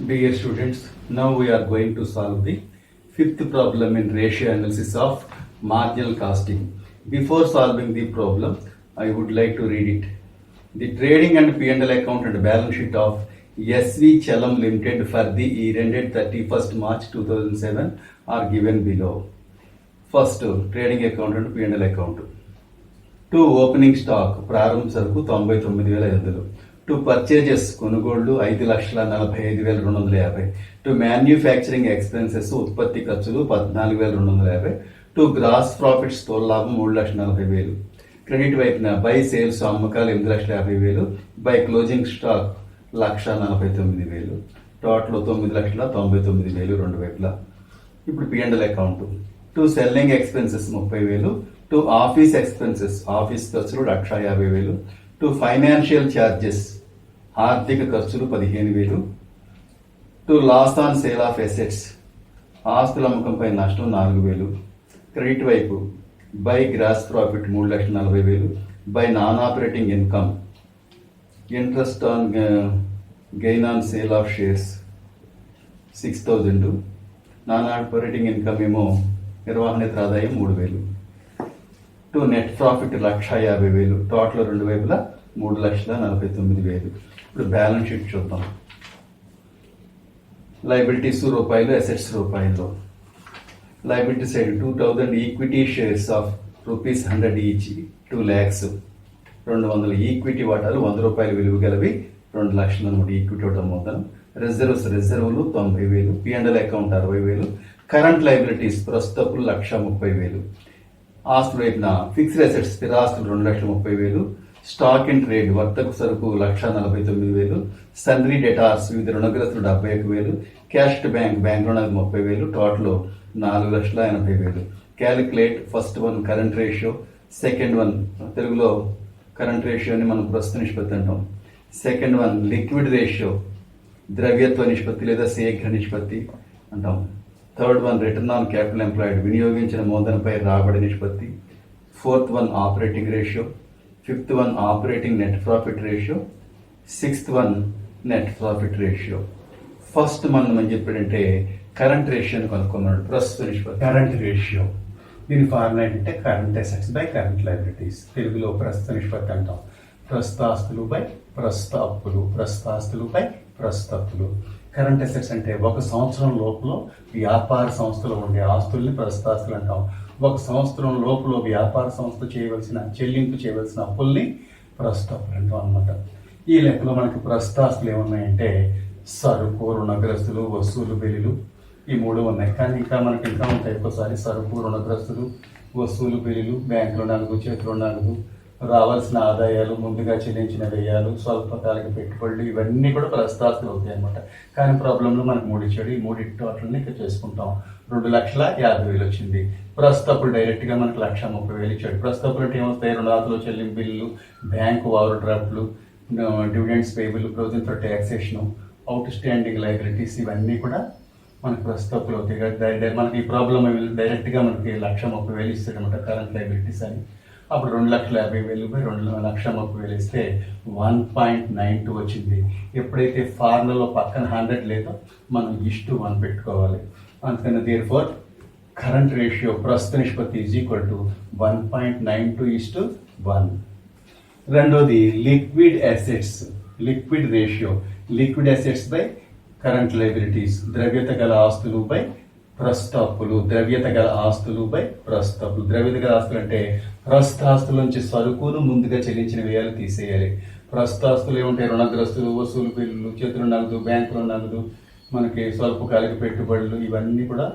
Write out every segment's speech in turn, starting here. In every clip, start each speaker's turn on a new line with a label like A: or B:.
A: Dear students, now we are going to solve the fifth problem in ratio analysis of marginal costing. Before solving the problem, I would like to read it. The trading and P&L account and balance sheet of SV Chalam Limited for the year ended 31st March 2007 are given below. First, trading account and P&L account. To opening stock ప్రారంభ సరుకు 99,500. To purchases కొనుగోళ్లు 5,45,250. To manufacturing expenses ఉత్పత్తి ఖర్చులు 14,250. To gross profits తోలు లాభం 3,40,000. Credit వైపున by sales అమ్మకాలు 8,50,000. By closing stock 1,49,000. Total 9,99,000 రెండు వైపులా. ఇప్పుడు P&L account. To selling expenses 30,000. To office expenses office ఖర్చులు 1,50,000. టు ఫైనాన్షియల్ ఛార్జెస్ ఆర్థిక ఖర్చులు 15,000. To loss on sale of assets ఆస్తుల అమ్మకంపై నష్టం 4,000. క్రెడిట్ వైపు by gross profit 3,40,000. By non operating income interest on gain on sale of shares 6,000. Non operating income ఏమో నిర్వహణేతర ఆదాయం 3,000. To net profit 1,50,000. టోటల్ రెండు వైపులా 3,49,000. ఇప్పుడు బ్యాలెన్స్ షీట్ చూద్దాం. లయబిలిటీస్ రూపాయలు, అసెట్స్ రూపాయలు. Liability side 2,000 equity shares of ₹100 each 2 lakhs. 200 equity వాటాలు 100 రూపాయలు విలువ గలవి 2 లక్షలు అనమాట. ఈక్విటీ వాటా మొత్తం. రిజర్వులు 90,000. P&L account 60,000. కరెంట్ లయబిలిటీస్ ప్రస్తుతపులు 1,30,000. ఆస్తుల వైపున ఫిక్స్డ్ అసెట్స్ స్థిరాస్తులు 2,30,000. స్టాక్ ఇన్ ట్రేడ్ వర్తక సరుకు 1,49,000. సన్రీ డెటార్స్ వివిధ రుణగ్రస్తులు 71,000. క్యాష్ టు బ్యాంక్ రుణాలు 30,000. Total 4,80,000. Calculate first one current ratio, second one తెలుగులో కరెంట్ రేషియోని మనం ప్రస్తుత నిష్పత్తి అంటాం. సెకండ్ వన్ లిక్విడ్ రేషియో ద్రవ్యత్వ నిష్పత్తి లేదా శీఘ్ర నిష్పత్తి అంటాం. Third one return on capital employed వినియోగించిన మూలధనపై రాబడి నిష్పత్తి. Fourth one operating ratio. Fifth one operating net profit ratio. Sixth one net profit ratio. First మనం అని చెప్పాడంటే కరెంట్ రేషియోని కనుక్కున్నాడు. ప్రస్తుత నిష్పత్తి కరెంట్ రేషియో. దీని ఫార్ములా ఏంటంటే current assets by current liabilities. తెలుగులో ప్రస్తుత నిష్పత్తి అంటాం. ప్రస్తుత ఆస్తులు బై ప్రస్తుత అప్పులు. ప్రస్తుత ఆస్తులు బై ప్రస్తుత అప్పులు. కరెంట్ అసెట్స్ అంటే ఒక సంవత్సరం లోపల వ్యాపార సంస్థలో ఉండే ఆస్తుల్ని ప్రస్తుత ఆస్తులు అంటాం. ఒక సంవత్సరం లోపల వ్యాపార సంస్థ చెల్లింపు చేయవలసిన అప్పుల్ని ప్రస్తుత అప్పులు అంటాం అనమాట. ఈ లెక్కలో మనకి ప్రస్తుత ఆస్తులు ఏమున్నాయంటే సరుకు, రుణగ్రస్తులు, వస్తువులు, బిల్లులు ఈ 3 ఉన్నాయి. కానీ ఇంకా మనకి ఇంకా ఉంటాయి. ఒక్కోసారి సరుకు, రుణగ్రస్తులు, వస్తువులు, బిల్లులు, బ్యాంకు రుణాలు, చేతి రుణాలు, రావాల్సిన ఆదాయాలు, ముందుగా చెల్లించిన వ్యయాలు, స్వల్పకాలిక పెట్టుబడులు ఇవన్నీ కూడా ప్రస్తుతాస్తులు అవుతాయి అనమాట. కానీ ప్రాబ్లంలో మనకు 3 ఇచ్చాడు. ఈ 3 టోటల్ని ఇక్కడ చేసుకుంటాం. 2,50,000 వచ్చింది. ప్రస్తుతప్పుడు డైరెక్ట్గా మనకు 1,30,000 ఇచ్చాడు. ప్రస్తుతప్పుడు అంటే ఏమొస్తాయి? రుణాతులు, చెల్లింపు బిల్లులు, బ్యాంకు ఓవర్ డ్రాఫ్ట్లు, dividends payable, provision for taxation, outstanding liabilities ఇవన్నీ కూడా మనకు ప్రస్తుతప్పులు అవుతాయి. మనకి ఈ ప్రాబ్లం డైరెక్ట్గా మనకి 1,30,000 ఇస్తాడు అనమాట కరెంట్ లయబిలిటీస్ అని. అప్పుడు 2,50,000 బై 2,30,000 ఇస్తే 1.92 వచ్చింది. ఎప్పుడైతే ఫార్ములాలో పక్కన 100 లేదో మనం 1:1 పెట్టుకోవాలి. అందుకని దేర్ఫోర్ కరెంట్ రేషియో ప్రస్తుత నిష్పత్తి ఈజ్ ఈక్వల్ టు 1.92:1. రెండోది liquid assets. Liquid ratio liquid assets by current liabilities. ద్రవ్యత గల ఆస్తులు బై ప్రస్తుత అప్పులు. ద్రవ్యత గల ఆస్తులు బై ప్రస్తుత అప్పులు. ద్రవ్యత గల ఆస్తులు అంటే ప్రస్తుత ఆస్తుల నుంచి సరుకును ముందుగా చెల్లించిన వ్యయాలు తీసేయాలి. ప్రస్తుత ఆస్తులు ఏముంటాయి? రుణగ్రస్తులు, వసూలు బిల్లులు, చేతుల నగదు, బ్యాంకుల నగదు, మనకి స్వల్పకాలిక పెట్టుబడులు ఇవన్నీ కూడా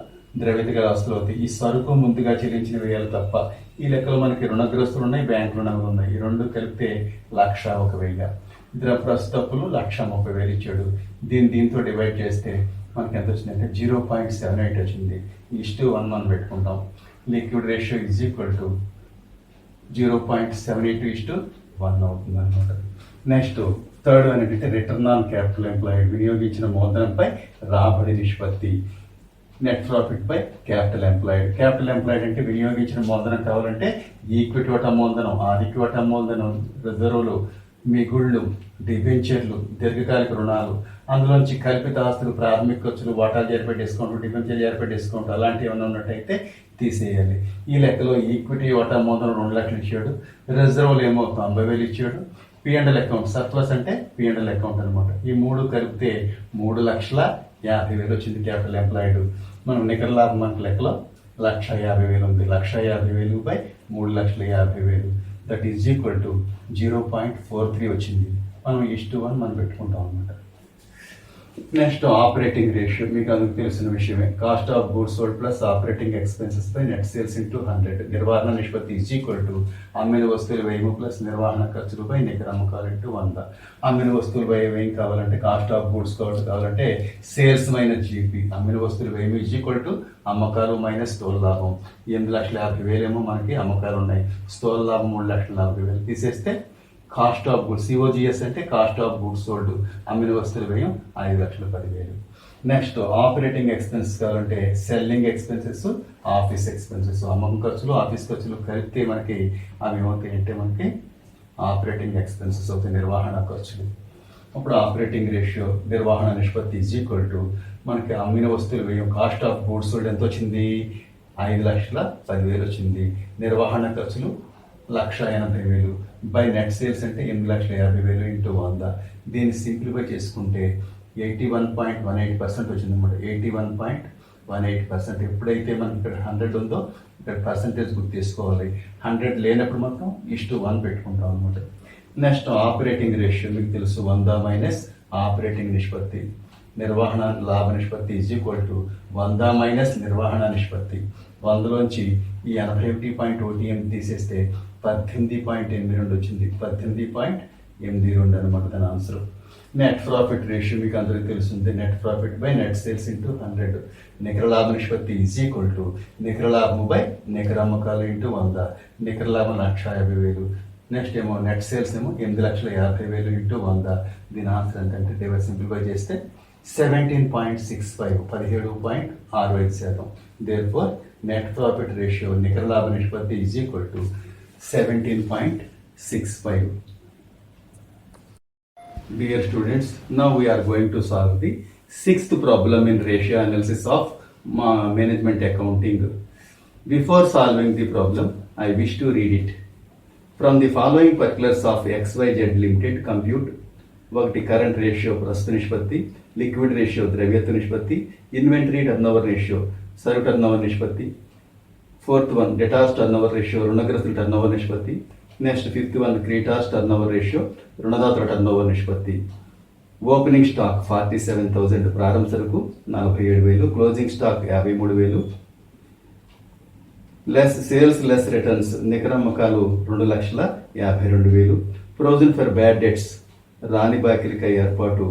A: ద్రవ్యత గల ఆస్తులు అవుతాయి. ఈ సరుకు ముందుగా చెల్లించిన వ్యయాలు తప్ప. ఈ లెక్కలో మనకి రుణగ్రస్తులు ఉన్నాయి, బ్యాంకుల నగదు ఉన్నాయి. ఈ రెండు కలిపితే 1,01,000. ప్రస్తుత అప్పులు 1,30,000 ఇచ్చాడు. దీంతో డివైడ్ చేస్తే మనకి ఎంత వచ్చిందంటే 0.78 వచ్చింది. 1:1 మనం పెట్టుకుంటాం. Liquid ratio is equal to 0.72:1 అవుతుంది అనమాట. నెక్స్ట్ థర్డ్ వన్ ఏంటంటే రిటర్న్ ఆన్ క్యాపిటల్ ఎంప్లాయిడ్ వినియోగించిన మూలధనంపై రాబడి నిష్పత్తి. Net profit by capital employed. Capital employed అంటే వినియోగించిన మూలధనం కావాలంటే ఈక్విటీ వాటా మూలధనం, ఆధిక్య వాటా మూలధనం, రిజర్వులు, మిగుళ్ళు, డిబెంచర్లు, దీర్ఘకాలిక రుణాలు, అందులోంచి కల్పిత ఆస్తులు, ప్రాథమిక ఖర్చులు, వాటాలు జరిపే డిస్కౌంట్, డిబెంచర్ జరిపే డిస్కౌంట్ అలాంటివి ఏమైనా ఉన్నట్టయితే తీసేయాలి. ఈ లెక్కలో ఈక్విటీ వాటా మూలధనం 2 లక్షలు ఇచ్చాడు, రిజర్వ్లు ఏమో 90,000 ఇచ్చాడు, P&L అకౌంట్ సర్ప్లస్ అంటే P&L అకౌంట్ అనమాట. ఈ 3 కలిపితే 3,50,000 వచ్చింది క్యాపిటల్ ఎంప్లాయిడ్. మనం నికర లాభం మనకు లెక్కలో 1,50,000 ఉంది. 1,50,000 by 3,50,000 that is equal to 0.43 వచ్చింది. మనం 1:1 మనం పెట్టుకుంటాం అనమాట. నెక్స్ట్ ఆపరేటింగ్ రేషియో మీకు అందుకు తెలిసిన విషయమే. Cost of goods sold plus operating expenses by net sales into 100. నిర్వహణ నిష్పత్తి ఈజ్ ఈక్వల్ టు అమ్మిన వస్తువుల వ్యయం ప్లస్ నిర్వహణ ఖర్చులు బై నికర అమ్మకాలు ఇంటూ 100. అమ్మిన వస్తువుల వ్యయం కావాలంటే కాస్ట్ ఆఫ్ గూడ్స్ కావాలంటే సేల్స్ మైనస్ జీపీ. అమ్మిన వస్తువుల వ్యయం ఈజ్ ఈక్వల్ టు అమ్మకాలు మైనస్ స్థూల లాభం. 8,50,000 ఏమో మనకి అమ్మకాలు ఉన్నాయి, స్థూల లాభం 3,40,000 తీసేస్తే కాస్ట్ ఆఫ్ గుడ్స్, COGS అంటే కాస్ట్ ఆఫ్ గుడ్స్ సోల్డ్, అమ్మిన వస్తువుల వ్యయం 5,10,000. నెక్స్ట్ ఆపరేటింగ్ ఎక్స్పెన్సెస్ కావాలంటే సెల్లింగ్ ఎక్స్పెన్సెస్, ఆఫీస్ ఎక్స్పెన్సెస్, అమ్మకం ఖర్చులు, ఆఫీస్ ఖర్చులు కలిపితే మనకి అవి ఏమవుతాయి అంటే మనకి ఆపరేటింగ్ ఎక్స్పెన్సెస్ అవుతాయి, నిర్వహణ ఖర్చులు. అప్పుడు ఆపరేటింగ్ రేషియో నిర్వహణ నిష్పత్తి ఈజ్ ఈక్వల్ టు మనకి అమ్మిన వస్తువుల వ్యయం కాస్ట్ ఆఫ్ గూడ్స్ సోల్డ్ ఎంత వచ్చింది, 5,10,000 వచ్చింది. నిర్వహణ ఖర్చులు 1,80,000 బై నెట్ సేల్స్ అంటే 8,50,000 ఇంటూ 100. దీన్ని సింప్లిఫై చేసుకుంటే 81.18% వచ్చింది అనమాట. 81.18%. ఎప్పుడైతే మనకి ఇక్కడ 100 ఉందో ఇక్కడ పర్సంటేజ్ గుర్తు తీసుకోవాలి. 100 లేనప్పుడు మాత్రం 1:1 పెట్టుకుంటాం అనమాట. నెక్స్ట్ ఆపరేటింగ్ రేషియో మీకు తెలుసు, 100 మైనస్ ఆపరేటింగ్ నిష్పత్తి. నిర్వహణ లాభ నిష్పత్తి ఈజ్ ఈక్వల్ టు 100 మైనస్ నిర్వహణ నిష్పత్తి. 100లోంచి ఈ 81.18 తీసేస్తే 18.82 వచ్చింది. 18.82 అనమాట దాని ఆన్సర్. నెట్ ప్రాఫిట్ రేషియో మీకు అందరికీ తెలుస్తుంది, net profit by net sales into 100. నికర లాభ నిష్పత్తి ఈజ్ ఈక్వల్ టు నికర లాభం బై నికర అమ్మకాలు ఇంటూ 100. నికర లాభం 1,50,000. నెక్స్ట్ ఏమో నెట్ సేల్స్ ఏమో 8,50,000 ఇంటూ 100. దీని ఆన్సర్ ఏంటంటే డైవర్ సింప్లిఫై చేస్తే 17.65, 17.65%. దేర్ఫోర్ నెట్ ప్రాఫిట్ రేషియో నికర లాభ నిష్పత్తి is equal to 17.65. Dear students, now we are going to solve the 6th problem in ratio analysis of management accounting. Before solving the problem, I wish to read it. From the following particulars of XYZ Limited, compute ఒకటి current ratio ప్రస్తుత నిష్పత్తి, liquid ratio ద్రవ్యత్వ నిష్పత్తి, inventory turnover ratio సరుకు turnover నిష్పత్తి. 4th one debtors turnover ratio రుణగ్రస్తుల turnover నిష్పత్తి. Next 5th one creditors turnover ratio రుణదాతల టర్నోవర్ నిష్పత్తి. ఓపెనింగ్ స్టాక్ 47,000, ప్రారంభ సరుకు 47,000, closing stock 53,000, less sales less returns నికర అమ్మకాలు 2,52,000, ప్రొవిజన్ ఫర్ బ్యాడ్ డెట్స్ రాని బాకీలకై ఏర్పాటు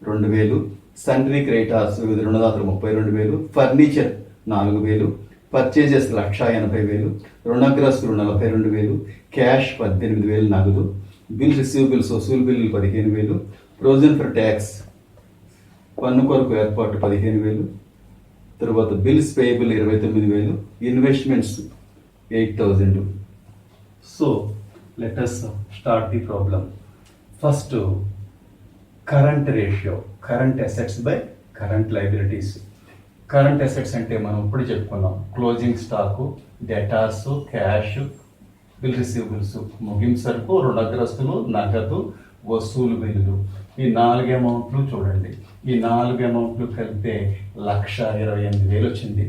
A: 2,000, సండ్రీ క్రెడిటార్స్ వివిధ రుణదాతలు 32,000, ఫర్నిచర్ 4,000, పర్చేజెస్ 1,80,000, రుణగ్రస్తులు 42,000, క్యాష్ 18,000 నగదు, బిల్ రిసీవబుల్స్ వసూలు బిల్లులు 15,000, ప్రొవిజన్ ఫర్ ట్యాక్స్ పన్ను కొరకు ఏర్పాటు 15,000, తర్వాత bills payable 29,000, investments 8,000. So let us start the problem. First current ratio, current assets by current liabilities. Current assets అంటే మనం ఇప్పుడు చెప్పుకున్నాం, closing stock, debtors, cash, bill receivables, ముగింపు సరుకు, రుణగ్రస్తులు, నగదు, వసూలు బిల్లులు. ఈ 4 అమౌంట్లు చూడండి. ఈ 4 అమౌంట్లు కలిపితే 1,28,000 వచ్చింది.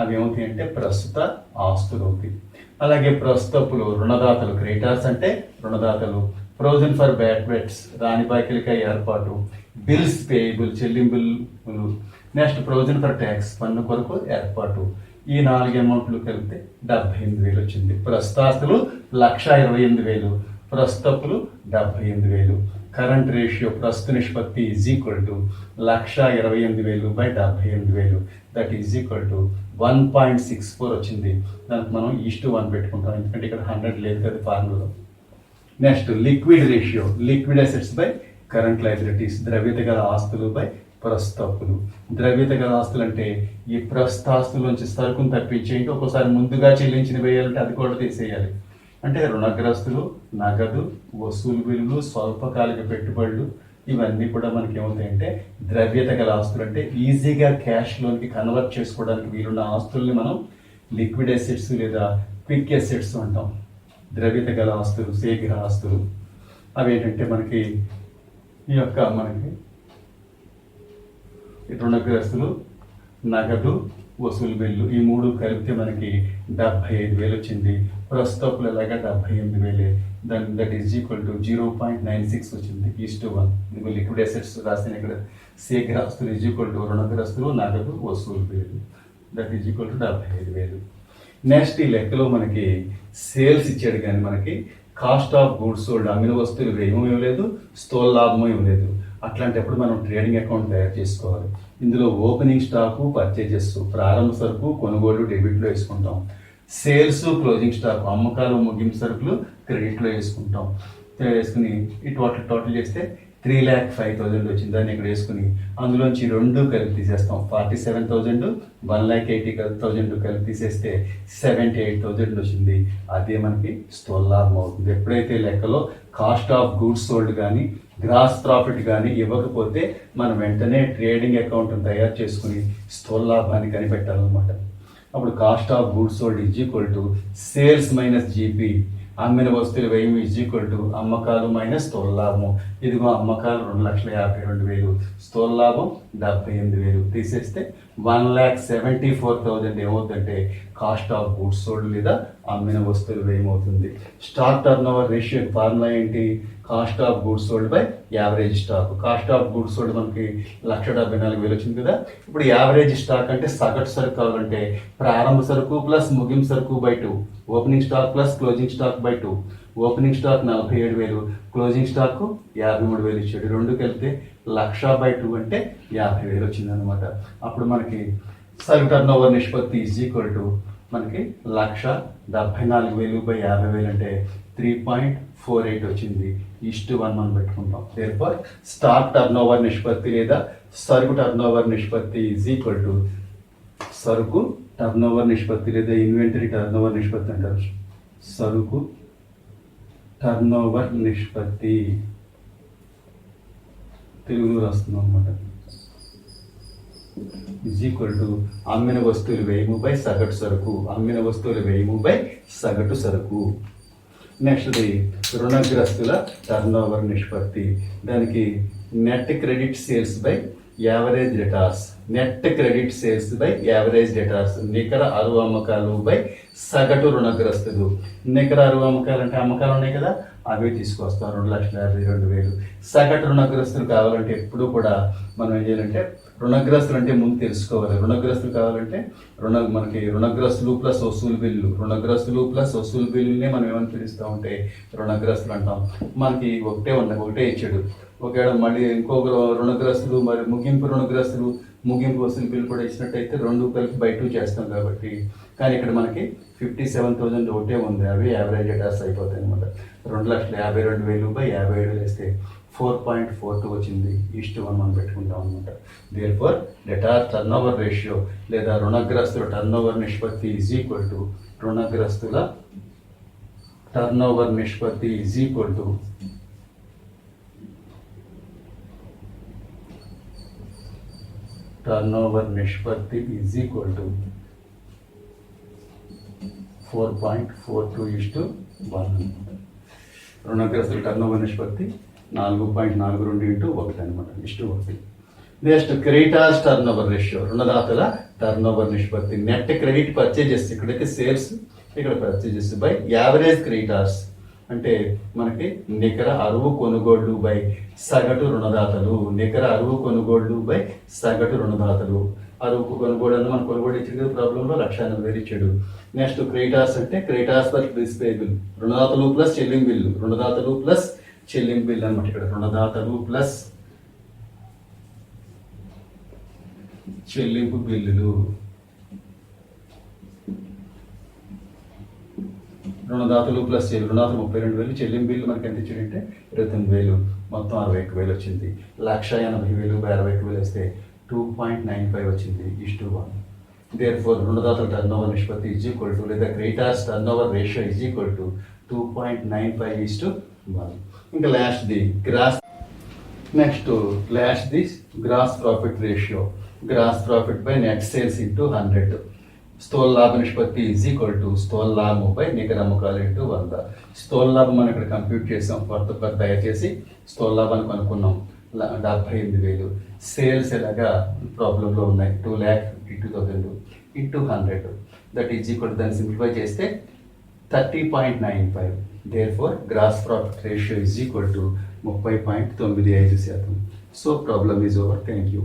A: అవి ఏమవుతాయి అంటే ప్రస్తుత ఆస్తులు అవుతాయి. అలాగే ప్రస్తుతపులు రుణదాతలు, క్రెడిటార్స్ అంటే రుణదాతలు, ప్రొవిజన్ ఫర్ బ్యాడ్ డెట్స్ రాని బాకీలకై ఏర్పాటు, బిల్స్ పేయబుల్ చెల్లింపులు, నెక్స్ట్ ప్రొవిజన్ ఫర్ ట్యాక్స్ పన్ను కొరకు ఏర్పాటు. ఈ 4 అమౌంట్లు కలిపితే 78,000 వచ్చింది. ప్రస్తుతాస్తులు 1,28,000, ప్రస్తుతపులు 78,000. కరెంట్ రేషియో ప్రస్తుత నిష్పత్తి is equal to 1,28,000 by 78,000 that is equal to 1.64 వచ్చింది. దానికి మనం 1:1 పెట్టుకుంటాం, ఎందుకంటే ఇక్కడ 100 లేదు కదా ఫార్ములాలో. Next liquid ratio, liquid assets by current liabilities, ద్రవ్యత గల ఆస్తులు బై ప్రస్తుత అప్పులు. ద్రవ్యత గల ఆస్తులు అంటే ఈ ప్రస్తుత ఆస్తుల నుంచి సరుకును తప్పించేయండి, ఒక్కోసారి ముందుగా చెల్లించిన వేయాలంటే అది కూడా తీసేయాలి. అంటే రుణగ్రస్తులు, నగదు, వసూలు బిల్లులు, స్వల్పకాలిక పెట్టుబడులు ఇవన్నీ కూడా మనకి ఏమవుతాయంటే ద్రవ్యత గల ఆస్తులు. అంటే ఈజీగా క్యాష్ లోన్కి కన్వర్ట్ చేసుకోవడానికి వీలున్న ఆస్తుల్ని మనం లిక్విడ్ అసెట్స్ లేదా క్విక్ అసెట్స్ అంటాం. ద్రవ్యత గల ఆస్తులు, శీఘ్ర ఆస్తులు అవి ఏంటంటే మనకి ఈ యొక్క మనకి రుణగ్రస్తులు, నగదు, వసూలు బిల్లు ఈ మూడు కలిపితే మనకి 75,000 వచ్చింది. ప్రస్తుతపులు ఎలాగా 78,000. దట్ ఈజ్ ఈక్వల్ టు 0.96 వచ్చింది. 1:1. ఇది లిక్విడ్ అసెట్స్ రాసిన ఇక్కడ శీఘ్ర ఆస్తులు ఈజ్ ఈక్వల్ టు రుణగ్రస్తులు, నగదు, వసూలు bill. That is equal to 75,000. Next ఈ లెక్కలో మనకి సేల్స్ ఇచ్చాడు, కానీ మనకి కాస్ట్ ఆఫ్ గుడ్స్ సోల్డ్, అమ్మిన వస్తువులు వ్యయము ఇవ్వలేదు, స్థూల లాభము ఇవ్వలేదు. అట్లాంటప్పుడు మనం ట్రేడింగ్ అకౌంట్ తయారు చేసుకోవాలి. ఇందులో ఓపెనింగ్ స్టాకు, పర్చేజెస్, ప్రారంభ సరుకు, కొనుగోలు డెబిట్లో వేసుకుంటాం. సేల్స్, క్లోజింగ్ స్టాక్, అమ్మకాలు, ముగింపు సరుకులు క్రెడిట్లో వేసుకుంటాం. వేసుకుని ఈ టోటల్ చేస్తే 3,05,000 వచ్చింది. దాన్ని ఇక్కడ వేసుకుని అందులోంచి రెండు కలిపి తీసేస్తాం. 47,000, 1,80,000 కలిపి తీసేస్తే 78,000 వచ్చింది. అదే మనకి స్థూల లాభం అవుతుంది. ఎప్పుడైతే లెక్కలో కాస్ట్ ఆఫ్ గూడ్స్ సోల్డ్ కానీ గ్రాస్ ప్రాఫిట్ కానీ ఇవ్వకపోతే మనం వెంటనే ట్రేడింగ్ అకౌంట్ తయారు చేసుకుని స్థూల లాభాన్ని కనిపెట్టాలన్నమాట. అప్పుడు cost of goods sold is equal to sales minus GP, అమ్మిన వస్తువుల వ్యయం ఈజ్ ఈక్వల్ టు అమ్మకాలు మైనస్ స్థూల లాభము. ఇదిగో అమ్మకాలు 2,52,000, స్థూల లాభం 78,000. తీసేస్తే 1,74,000 ఏమవుతుందంటే కాస్ట్ ఆఫ్ గూడ్స్ సోల్డ్ లేదా అమ్మిన వస్తువుల వ్యయం అవుతుంది. Stock turnover ratio formula ఏంటి? Cost of goods sold by average stock. Cost of goods sold మనకి 1,74,000 వచ్చింది కదా. ఇప్పుడు యావరేజ్ స్టాక్ అంటే సగటు సరుకు కావాలంటే ప్రారంభ సరుకు ప్లస్ ముగింపు సరుకు by 2, opening stock plus closing stock by 2. Opening stock 47,000, closing stock 53,000 ఇచ్చాడు. రెండు కలిపితే 1,00,000/2 అంటే 50,000 వచ్చింది అనమాట. అప్పుడు మనకి సరుకు టర్న్ ఓవర్ నిష్పత్తి ఈజ్ ఈక్వల్ టు మనకి 1,74,000/50,000 అంటే 3.48 వచ్చింది. 1:1 మనం పెట్టుకుంటాం. దేర్ఫోర్ స్టాక్ టర్న్ ఓవర్ నిష్పత్తి లేదా సరుకు టర్న్ ఓవర్ నిష్పత్తి ఈజ్ ఈక్వల్ టు సరుకు టర్న్ ఓవర్ నిష్పత్తి లేదా ఇన్వెంటరీ టర్న్ ఓవర్ నిష్పత్తి అంటారు. సరుకు టర్న్ ఓవర్ నిష్పత్తి తెలుగులో రాస్తున్నాం అన్నమాట. ఈజ్ ఈక్వల్ టు అమ్మిన వస్తువుల వ్యయము బై సగటు సరుకు, అమ్మిన వస్తువుల వ్యయము బై సగటు సరుకు. నెక్స్ట్ది రుణగ్రస్తుల టర్న్ ఓవర్ నిష్పత్తి. దానికి net credit sales by average debtors, net credit sales by average debtors, నికర అరువు అమ్మకాలు బై సగటు రుణగ్రస్తులు. నికర అరువు అమ్మకాలు అంటే అమ్మకాలు ఉన్నాయి కదా, అవి తీసుకొస్తాం. 2,52,000. సగటు రుణగ్రస్తులు కావాలంటే ఎప్పుడు కూడా మనం ఏం చేయాలంటే రుణగ్రస్తులు అంటే ముందు తెలుసుకోవాలి. రుణగ్రస్తులు కావాలంటే మనకి రుణగ్రస్తులు ప్లస్ వసూలు బిల్లు, రుణగ్రస్తులు ప్లస్ వసూలు బిల్లునే మనం ఏమని పిలుస్తూ ఉంటే రుణగ్రస్తులు అంటాం. మనకి ఒకటే ఇచ్చాడు. ఒకవేళ మళ్ళీ ఇంకొక రుణగ్రస్తులు మరి ముగింపు రుణగ్రస్తులు ముగింపు వసూలు బిల్లు కూడా ఇచ్చినట్టయితే రెండు కలిపి బై 2 చేస్తాం కాబట్టి. కానీ ఇక్కడ మనకి 57,000 ఒకటే ఉంది. అవి యావరేజ్ డేటాస్ అయిపోతాయి అనమాట. 2,52,000/57,000 వేస్తే 4.42 వచ్చింది. 1:1 మనం పెట్టుకుంటాం అనమాట. Therefore debtor turnover ratio లేదా రుణగ్రస్తుల టర్న్ ఓవర్ నిష్పత్తి ఈజ్ ఈక్వల్ టు రుణగ్రస్తుల టర్న్ ఓవర్ నిష్పత్తి ఈజ్ ఈక్వల్ టు టర్నోవర్ నిష్పత్తి ఈజ్ ఈక్వల్ టు 4.42:1. రుణగ్రస్తుల టర్నోవర్ నిష్పత్తి 4.42 × 1 అనమాట. 1:1. నెక్స్ట్ క్రెడిటార్స్ టర్నోవర్ రేషియో, రుణదాతల టర్నోవర్ నిష్పత్తి. నెట్ క్రెడిట్ పర్చేజెస్, ఇక్కడైతే సేల్స్, ఇక్కడ పర్చేజెస్ బై యావరేజ్ క్రెడిటార్స్ అంటే మనకి నికర అరువు కొనుగోళ్లు బై సగటు రుణదాతలు. నికర అరువు కొనుగోళ్లు బై సగటు రుణదాతలు. అరువు కొనుగోడు అన్న మన కొనుగోడు ఇచ్చిన ప్రాబ్లంలో 1,80,000 ఇచ్చాడు. నెక్స్ట్ క్రెడిటార్స్ అంటే క్రెడిటార్స్ ప్లస్ డిస్పేబుల్, రుణదాతలు ప్లస్ చెల్లింపు బిల్లు, రుణదాతలు ప్లస్ చెల్లింపు బిల్లు అనమాట. ఇక్కడ రుణదాతలు ప్లస్ చెల్లింపు బిల్లులు. రుణదాతలు ప్లస్ రుణదాతలు 32,000, చెల్లింపు బిల్లు మనకి ఎంత ఇచ్చాడంటే 29,000, మొత్తం 61,000 వచ్చింది. 1,80,000/61,000 వేస్తే 2.95 వచ్చింది. 1:1. దేర్ఫోర్ రుణదాతల టర్న్ ఓవర్ నిష్పత్తి ఈజ్ ఈక్వల్ టు లేదా creditors turnover ratio is equal to 2.95:1. ఇంకా లాస్ట్ది gross profit ratio, gross profit by net sales into 100. స్థూల లాభ నిష్పత్తి ఈజ్ ఈక్వల్ టు స్థూల లాభం బై నికర అమ్మకాలు ఇంటూ 100. స్థూల లాభం మనం ఇక్కడ కంప్యూట్ చేసాం, కొత్త దయచేసి స్థూల లాభాన్ని కనుక్కున్నాం 78,000. సేల్స్ ఎలాగా ప్రాబ్లంలో ఉన్నాయి 2,52,000 ఇంటూ 100, దట్ ఈజ్ ఈక్వల్, దాన్ని సింప్లిఫై చేస్తే 30.95. Therefore gross profit ratio is equal to 30.95%. So problem is over. Thank you.